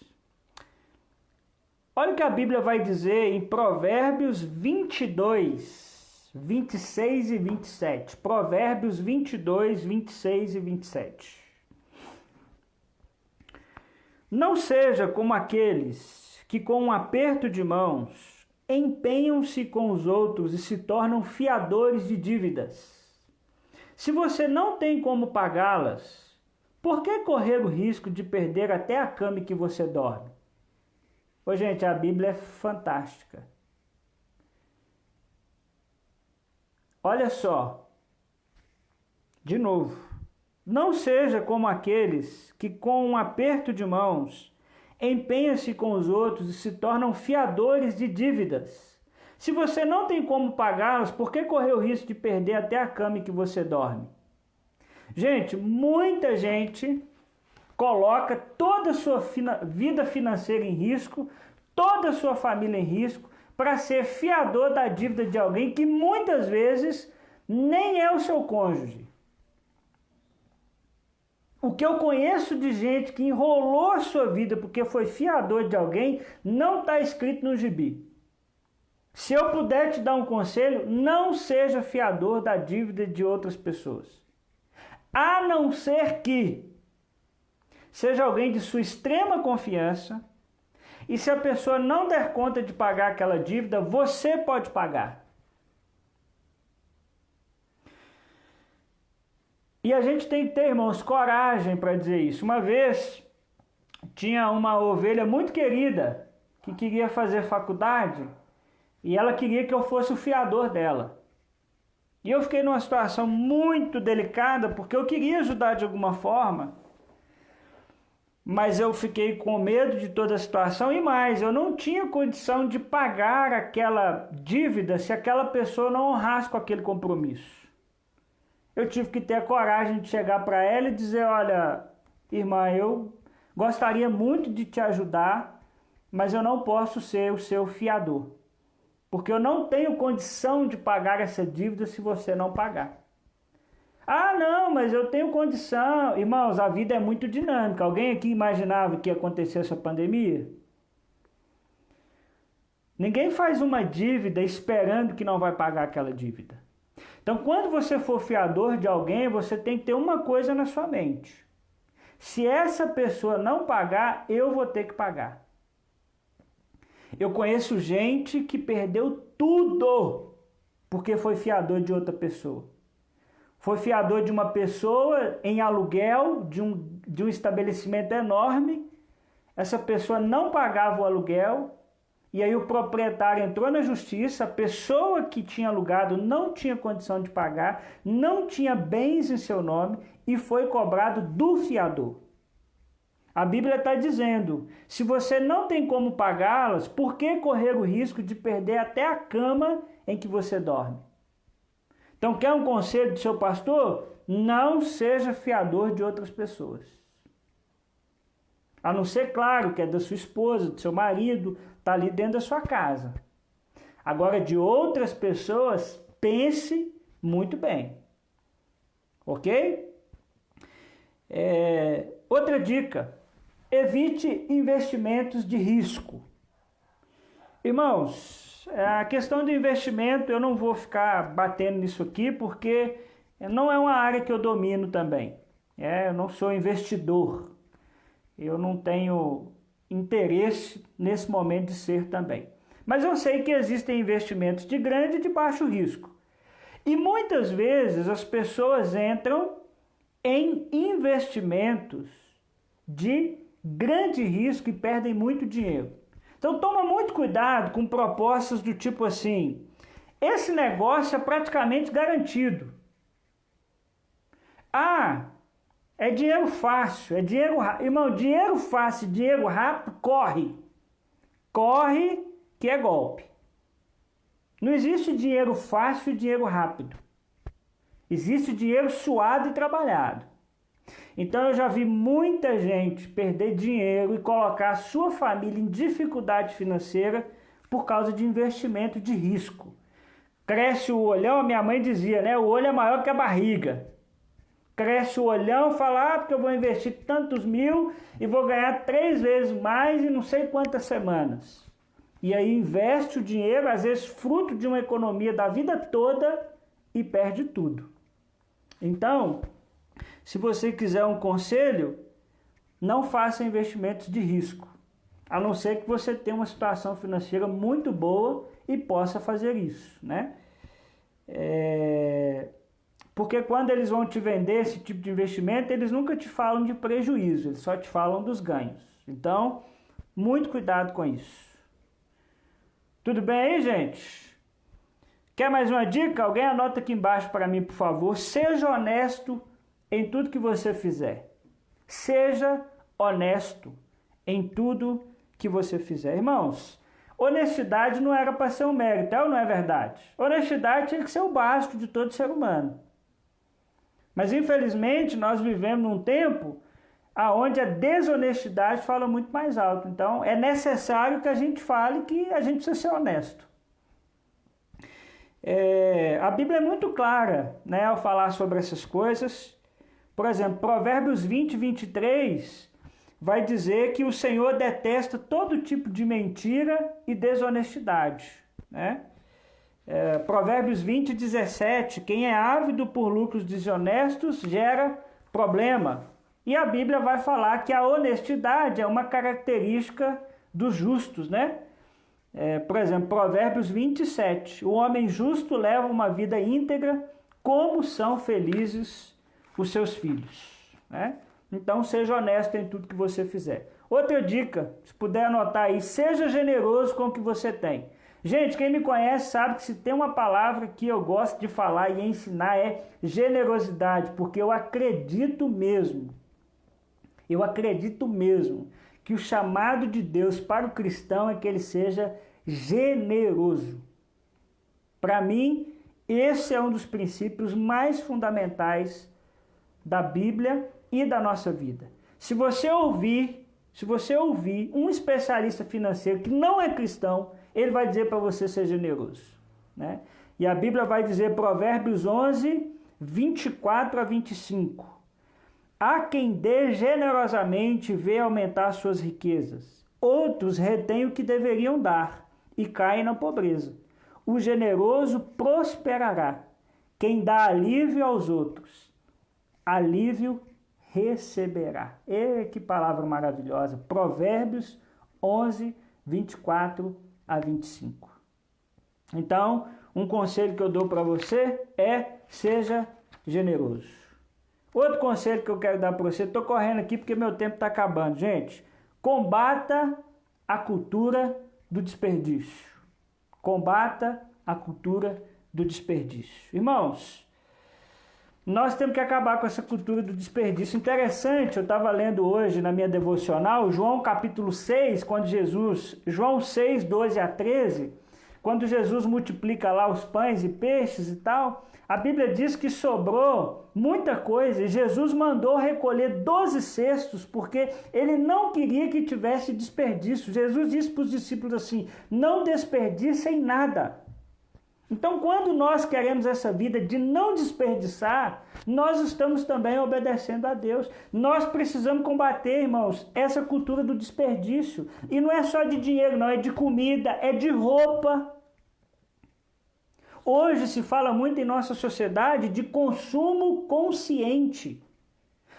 [SPEAKER 1] Olha o que a Bíblia vai dizer em Provérbios 22, 26 e 27. Provérbios 22, 26 e 27. Não seja como aqueles que com um aperto de mãos empenham-se com os outros e se tornam fiadores de dívidas. Se você não tem como pagá-las, por que correr o risco de perder até a cama em que você dorme? Ô, gente, a Bíblia é fantástica. Olha só, de novo, não seja como aqueles que com um aperto de mãos empenham-se com os outros e se tornam fiadores de dívidas. Se você não tem como pagá-las, por que correr o risco de perder até a cama em que você dorme? Gente, muita gente coloca toda a sua vida financeira em risco, toda a sua família em risco, para ser fiador da dívida de alguém que muitas vezes nem é o seu cônjuge. O que eu conheço de gente que enrolou a sua vida porque foi fiador de alguém, não está escrito no gibi. Se eu puder te dar um conselho, não seja fiador da dívida de outras pessoas. A não ser que seja alguém de sua extrema confiança, e se a pessoa não der conta de pagar aquela dívida, você pode pagar. E a gente tem que ter, irmãos, coragem para dizer isso. Uma vez, tinha uma ovelha muito querida que queria fazer faculdade e ela queria que eu fosse o fiador dela. E eu fiquei numa situação muito delicada porque eu queria ajudar de alguma forma, mas eu fiquei com medo de toda a situação e mais, eu não tinha condição de pagar aquela dívida se aquela pessoa não honrasse com aquele compromisso. Eu tive que ter a coragem de chegar para ela e dizer, olha, irmã, eu gostaria muito de te ajudar, mas eu não posso ser o seu fiador, porque eu não tenho condição de pagar essa dívida se você não pagar. Ah, não, mas eu tenho condição. Irmãos, a vida é muito dinâmica. Alguém aqui imaginava que ia acontecer essa pandemia? Ninguém faz uma dívida esperando que não vai pagar aquela dívida. Então, quando você for fiador de alguém, você tem que ter uma coisa na sua mente. Se essa pessoa não pagar, eu vou ter que pagar. Eu conheço gente que perdeu tudo porque foi fiador de outra pessoa. Foi fiador de uma pessoa em aluguel de um estabelecimento enorme. Essa pessoa não pagava o aluguel. E aí o proprietário entrou na justiça, a pessoa que tinha alugado não tinha condição de pagar, não tinha bens em seu nome e foi cobrado do fiador. A Bíblia está dizendo, se você não tem como pagá-las, por que correr o risco de perder até a cama em que você dorme? Então, quer um conselho do seu pastor? Não seja fiador de outras pessoas. A não ser, claro, que é da sua esposa, do seu marido, está ali dentro da sua casa. Agora, de outras pessoas, pense muito bem. Ok? Outra dica. Evite investimentos de risco. Irmãos, a questão do investimento, eu não vou ficar batendo nisso aqui, porque não é uma área que eu domino também. Eu não sou investidor. Eu não tenho interesse nesse momento de ser também. Mas eu sei que existem investimentos de grande e de baixo risco. E muitas vezes as pessoas entram em investimentos de grande risco e perdem muito dinheiro. Então toma muito cuidado com propostas do tipo assim: esse negócio é praticamente garantido. Ah, é dinheiro fácil, é dinheiro rápido. Irmão, dinheiro fácil, dinheiro rápido, corre. Corre que é golpe. Não existe dinheiro fácil e dinheiro rápido. Existe dinheiro suado e trabalhado. Então eu já vi muita gente perder dinheiro e colocar a sua família em dificuldade financeira por causa de investimento de risco. Cresce o olhão, minha mãe dizia, né? O olho é maior que a barriga. Cresce o olhão, fala, porque eu vou investir tantos mil e vou ganhar 3 vezes mais em não sei quantas semanas. E aí investe o dinheiro, às vezes fruto de uma economia da vida toda, e perde tudo. Então, se você quiser um conselho, não faça investimentos de risco, a não ser que você tenha uma situação financeira muito boa e possa fazer isso, né? Porque quando eles vão te vender esse tipo de investimento, eles nunca te falam de prejuízo, eles só te falam dos ganhos. Então, muito cuidado com isso. Tudo bem aí, gente? Quer mais uma dica? Alguém anota aqui embaixo para mim, por favor. Seja honesto em tudo que você fizer. Seja honesto em tudo que você fizer. Irmãos, honestidade não era para ser um mérito, é ou não é verdade? Honestidade tinha que ser o básico de todo ser humano. Mas infelizmente nós vivemos num tempo onde a desonestidade fala muito mais alto. Então é necessário que a gente fale que a gente precisa ser honesto. A Bíblia é muito clara, né, ao falar sobre essas coisas. Por exemplo, Provérbios 20, 23 vai dizer que o Senhor detesta todo tipo de mentira e desonestidade, né? Provérbios 20, 17, quem é ávido por lucros desonestos gera problema. E a Bíblia vai falar que a honestidade é uma característica dos justos, né? Por exemplo, Provérbios 27, o homem justo leva uma vida íntegra, como são felizes os seus filhos, né? Então seja honesto em tudo que você fizer. Outra dica, se puder anotar aí, seja generoso com o que você tem. Gente, quem me conhece sabe que se tem uma palavra que eu gosto de falar e ensinar é generosidade, porque eu acredito mesmo que o chamado de Deus para o cristão é que ele seja generoso. Para mim, esse é um dos princípios mais fundamentais da Bíblia e da nossa vida. Se você ouvir um especialista financeiro que não é cristão, ele vai dizer para você ser generoso, né? E a Bíblia vai dizer, Provérbios 11, 24 a 25. Há quem dê generosamente e vê aumentar suas riquezas. Outros retêm o que deveriam dar e caem na pobreza. O generoso prosperará. Quem dá alívio aos outros, alívio receberá. Que palavra maravilhosa. Provérbios 11, 24 a 25. Então, um conselho que eu dou para você é: seja generoso. Outro conselho que eu quero dar para você, estou correndo aqui porque meu tempo está acabando, gente. Combata a cultura do desperdício. Combata a cultura do desperdício. Irmãos, nós temos que acabar com essa cultura do desperdício. Interessante, eu estava lendo hoje na minha devocional, João capítulo 6, João 6, 12 a 13, quando Jesus multiplica lá os pães e peixes e tal, a Bíblia diz que sobrou muita coisa e Jesus mandou recolher 12 cestos porque ele não queria que tivesse desperdício. Jesus disse para os discípulos assim: não desperdicem nada. Então, quando nós queremos essa vida de não desperdiçar, nós estamos também obedecendo a Deus. Nós precisamos combater, irmãos, essa cultura do desperdício. E não é só de dinheiro, não, é de comida, é de roupa. Hoje se fala muito em nossa sociedade de consumo consciente.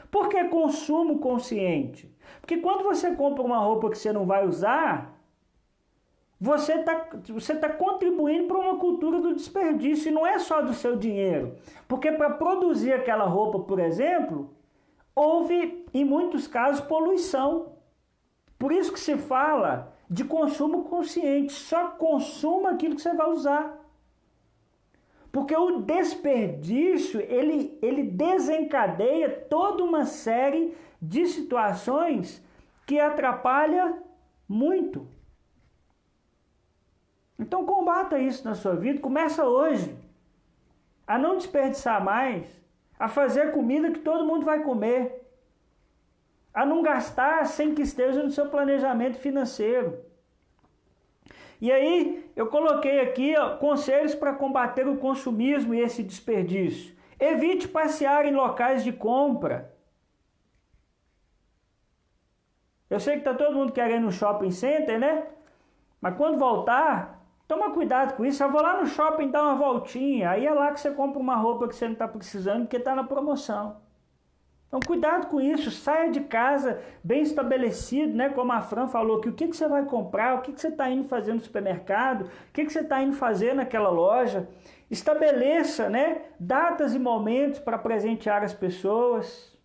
[SPEAKER 1] Por que consumo consciente? Porque quando você compra uma roupa que você não vai usar, você tá contribuindo para uma cultura do desperdício, e não é só do seu dinheiro. Porque para produzir aquela roupa, por exemplo, houve, em muitos casos, poluição. Por isso que se fala de consumo consciente. Só consuma aquilo que você vai usar. Porque o desperdício, ele desencadeia toda uma série de situações que atrapalha muito. Então combata isso na sua vida, começa hoje a não desperdiçar mais, a fazer comida que todo mundo vai comer, a não gastar sem que esteja no seu planejamento financeiro. E aí eu coloquei aqui conselhos para combater o consumismo e esse desperdício. Evite passear em locais de compra. Eu sei que está todo mundo querendo ir no shopping center, né? Mas quando voltar, toma cuidado com isso. Eu vou lá no shopping dar uma voltinha. Aí é lá que você compra uma roupa que você não está precisando porque está na promoção. Então cuidado com isso. Saia de casa bem estabelecido, né? Como a Fran falou aqui. O que você vai comprar? O que você está indo fazer no supermercado? O que você está indo fazer naquela loja? Estabeleça, né, datas e momentos para presentear as pessoas.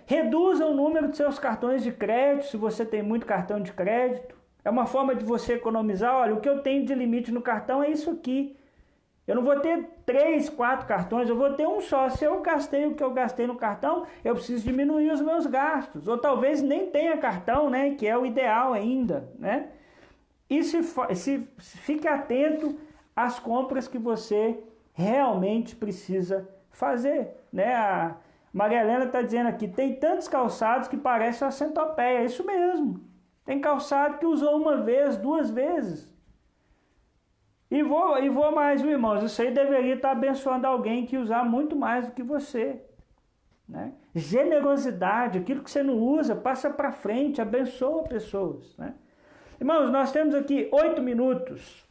[SPEAKER 1] Reduza o número de seus cartões de crédito, se você tem muito cartão de crédito. É uma forma de você economizar. Olha, o que eu tenho de limite no cartão é isso aqui. Eu não vou ter 3, 4 cartões, eu vou ter um só. Se eu gastei o que eu gastei no cartão, eu preciso diminuir os meus gastos. Ou talvez nem tenha cartão, né, que é o ideal ainda, né? E fique atento às compras que você realmente precisa fazer, né? A Maria Helena está dizendo aqui, tem tantos calçados que parecem uma centopeia. É isso mesmo. Tem calçado que usou uma vez, 2 vezes. E vou mais, meus irmãos. Isso aí deveria estar abençoando alguém que usar muito mais do que você. Né? Generosidade, aquilo que você não usa, passa para frente, abençoa pessoas. Né? Irmãos, nós temos aqui 8 minutos.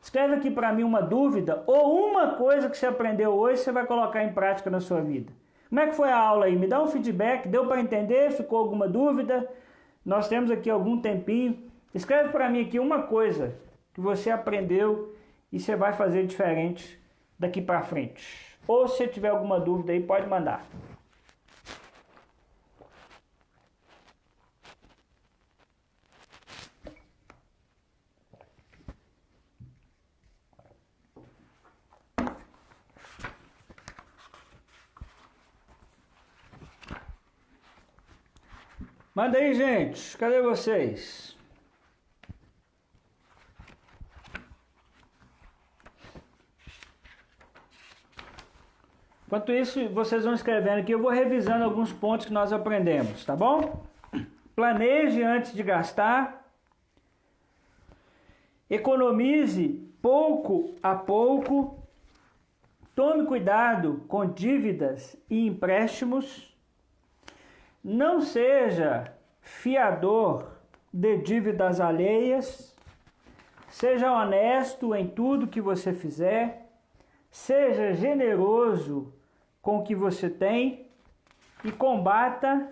[SPEAKER 1] Escreve aqui para mim uma dúvida ou uma coisa que você aprendeu hoje, você vai colocar em prática na sua vida. Como é que foi a aula aí? Me dá um feedback, deu para entender? Ficou alguma dúvida? Nós temos aqui algum tempinho. Escreve para mim aqui uma coisa que você aprendeu e você vai fazer diferente daqui para frente. Ou se tiver alguma dúvida aí, pode mandar. Manda aí, gente. Cadê vocês? Enquanto isso, vocês vão escrevendo aqui. Eu vou revisando alguns pontos que nós aprendemos, tá bom? Planeje antes de gastar. Economize pouco a pouco. Tome cuidado com dívidas e empréstimos. Não seja fiador de dívidas alheias. Seja honesto em tudo que você fizer. Seja generoso com o que você tem e combata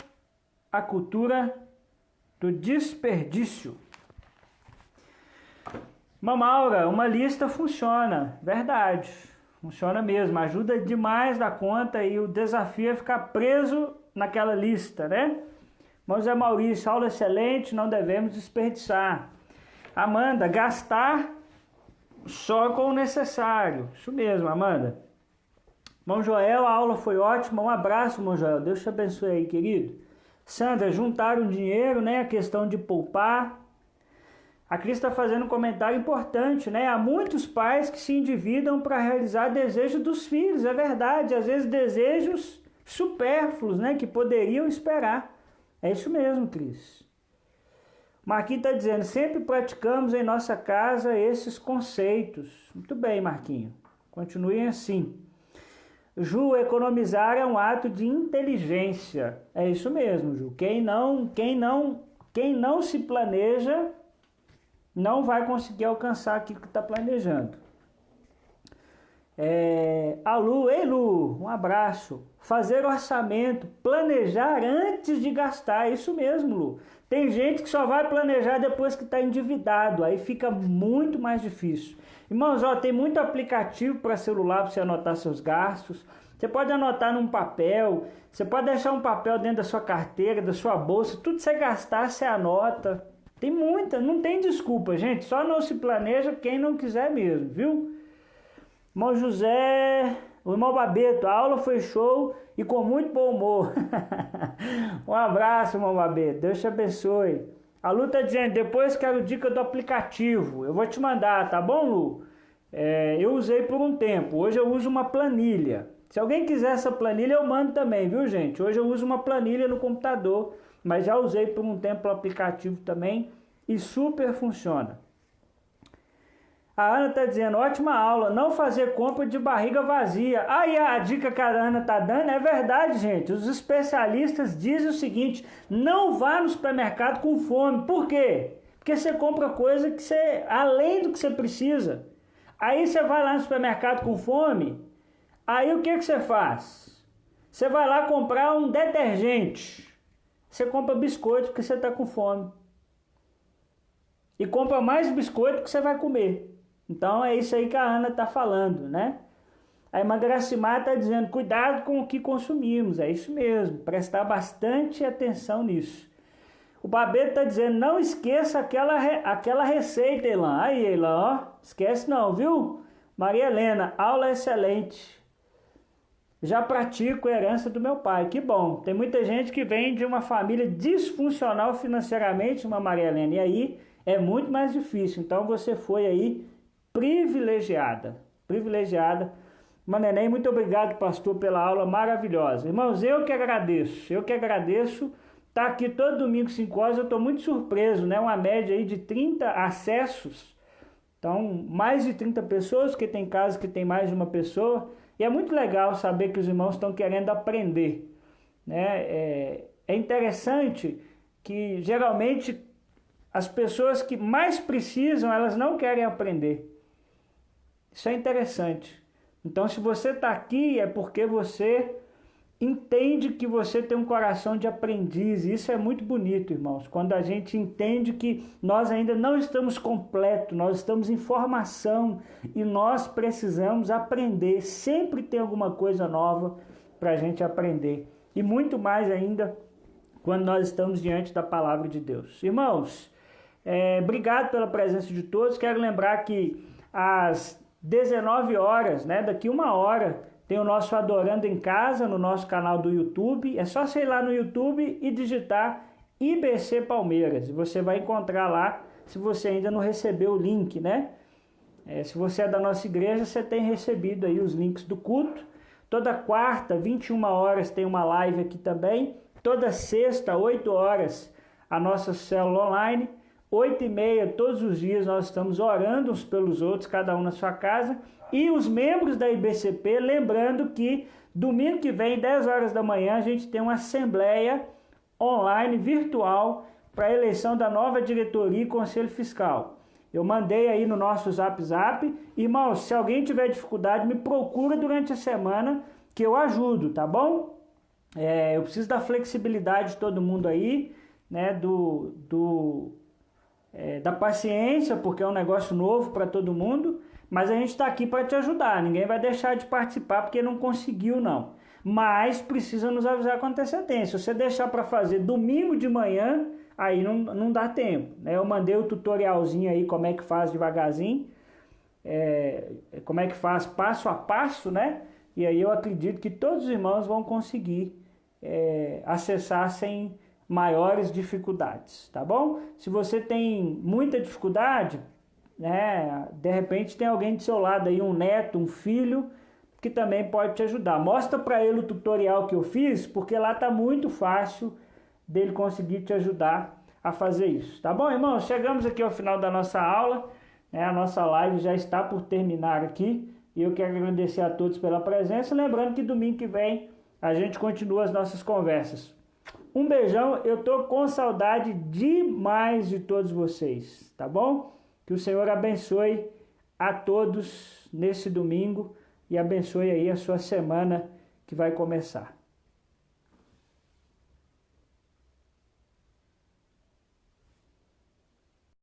[SPEAKER 1] a cultura do desperdício. Mamaura, uma lista funciona, verdade, funciona mesmo, ajuda demais da conta e o desafio é ficar preso naquela lista, né? Mas é Maurício, aula excelente, não devemos desperdiçar. Amanda, gastar só com o necessário. Isso mesmo, Amanda. Irmão Joel, a aula foi ótima. Um abraço, irmão Joel. Deus te abençoe aí, querido. Sandra, juntaram dinheiro, né? A questão de poupar. A Cris está fazendo um comentário importante, né? Há muitos pais que se endividam para realizar desejos dos filhos. É verdade. Às vezes desejos supérfluos, né? Que poderiam esperar. É isso mesmo, Cris. Marquinhos está dizendo, sempre praticamos em nossa casa esses conceitos. Muito bem, Marquinhos. Continuem assim. Ju, economizar é um ato de inteligência. É isso mesmo, Ju. Quem não se planeja, não vai conseguir alcançar aquilo que está planejando. A Lu, ei Lu, um abraço. Fazer orçamento, planejar antes de gastar, é isso mesmo, Lu. Tem gente que só vai planejar depois que está endividado, aí fica muito mais difícil. Irmãos, ó, tem muito aplicativo para celular para você anotar seus gastos. Você pode anotar num papel, você pode deixar um papel dentro da sua carteira, da sua bolsa, tudo que você gastar, você anota. Tem muita, não tem desculpa, gente, só não se planeja quem não quiser mesmo, viu? Irmão José, o irmão Babeto, a aula foi show e com muito bom humor. Um abraço, irmão Babeto, Deus te abençoe. A Lu tá dizendo, depois quero dica do aplicativo, eu vou te mandar, tá bom, Lu? Eu usei por um tempo, hoje eu uso uma planilha. Se alguém quiser essa planilha, eu mando também, viu, gente? Hoje eu uso uma planilha no computador, mas já usei por um tempo o aplicativo também e super funciona. A Ana está dizendo, ótima aula, não fazer compra de barriga vazia. Aí a dica que a Ana está dando é verdade, gente. Os especialistas dizem o seguinte, não vá no supermercado com fome. Por quê? Porque você compra coisa que você, além do que você precisa. Aí você vai lá no supermercado com fome, aí o que você faz? Você vai lá comprar um detergente. Você compra biscoito porque você está com fome. E compra mais biscoito que você vai comer. Então é isso aí que a Ana está falando, né? A irmã Gracimar está dizendo, cuidado com o que consumimos, é isso mesmo, prestar bastante atenção nisso. O Babeto está dizendo, não esqueça aquela receita, Elan. Aí, Elan, ó, esquece não, viu? Maria Helena, aula excelente. Já pratico a herança do meu pai, que bom. Tem muita gente que vem de uma família disfuncional financeiramente, uma Maria Helena, e aí é muito mais difícil. Então você foi aí privilegiada. Mas Neném, muito obrigado, pastor, pela aula maravilhosa. Irmãos, eu que agradeço. Tá aqui todo domingo 5 horas, eu estou muito surpreso, né? Uma média aí de 30 acessos. Então, mais de 30 pessoas, porque tem casos que tem mais de uma pessoa. E é muito legal saber que os irmãos estão querendo aprender, né? É interessante que, geralmente, as pessoas que mais precisam, elas não querem aprender. Isso é interessante. Então, se você está aqui, é porque você entende que você tem um coração de aprendiz. Isso é muito bonito, irmãos. Quando a gente entende que nós ainda não estamos completos, nós estamos em formação e nós precisamos aprender. Sempre tem alguma coisa nova para a gente aprender. E muito mais ainda quando nós estamos diante da palavra de Deus. Irmãos, obrigado pela presença de todos. Quero lembrar que às 19 horas, né, daqui 1 hora, tem o nosso Adorando em Casa no nosso canal do YouTube. É só você ir lá no YouTube e digitar IBC Palmeiras. E você vai encontrar lá, se você ainda não recebeu o link, né? Se você é da nossa igreja, você tem recebido aí os links do culto. Toda quarta, 21 horas, tem uma live aqui também. Toda sexta, 8 horas, a nossa célula online. 8h30, todos os dias nós estamos orando uns pelos outros, cada um na sua casa. E os membros da IBCP, lembrando que domingo que vem, 10 horas da manhã, a gente tem uma assembleia online, virtual, para a eleição da nova diretoria e conselho fiscal. Eu mandei aí no nosso Zap. Irmãos, se alguém tiver dificuldade, me procura durante a semana que eu ajudo, tá bom? Eu preciso da flexibilidade de todo mundo aí, né, da paciência, porque é um negócio novo para todo mundo, mas a gente está aqui para te ajudar, ninguém vai deixar de participar porque não conseguiu não, mas precisa nos avisar com antecedência. Se você deixar para fazer domingo de manhã, aí não dá tempo, né? Eu mandei o tutorialzinho aí, como é que faz devagarzinho, como é que faz passo a passo, né? E aí eu acredito que todos os irmãos vão conseguir acessar sem maiores dificuldades, tá bom? Se você tem muita dificuldade, né, de repente tem alguém do seu lado aí, um neto, um filho, que também pode te ajudar. Mostra para ele o tutorial que eu fiz, porque lá tá muito fácil dele conseguir te ajudar a fazer isso, tá bom, irmãos? Chegamos aqui ao final da nossa aula, né? A nossa live já está por terminar aqui, e eu quero agradecer a todos pela presença, lembrando que domingo que vem a gente continua as nossas conversas. Um beijão, eu tô com saudade demais de todos vocês, tá bom? Que o Senhor abençoe a todos nesse domingo, e abençoe aí a sua semana que vai começar.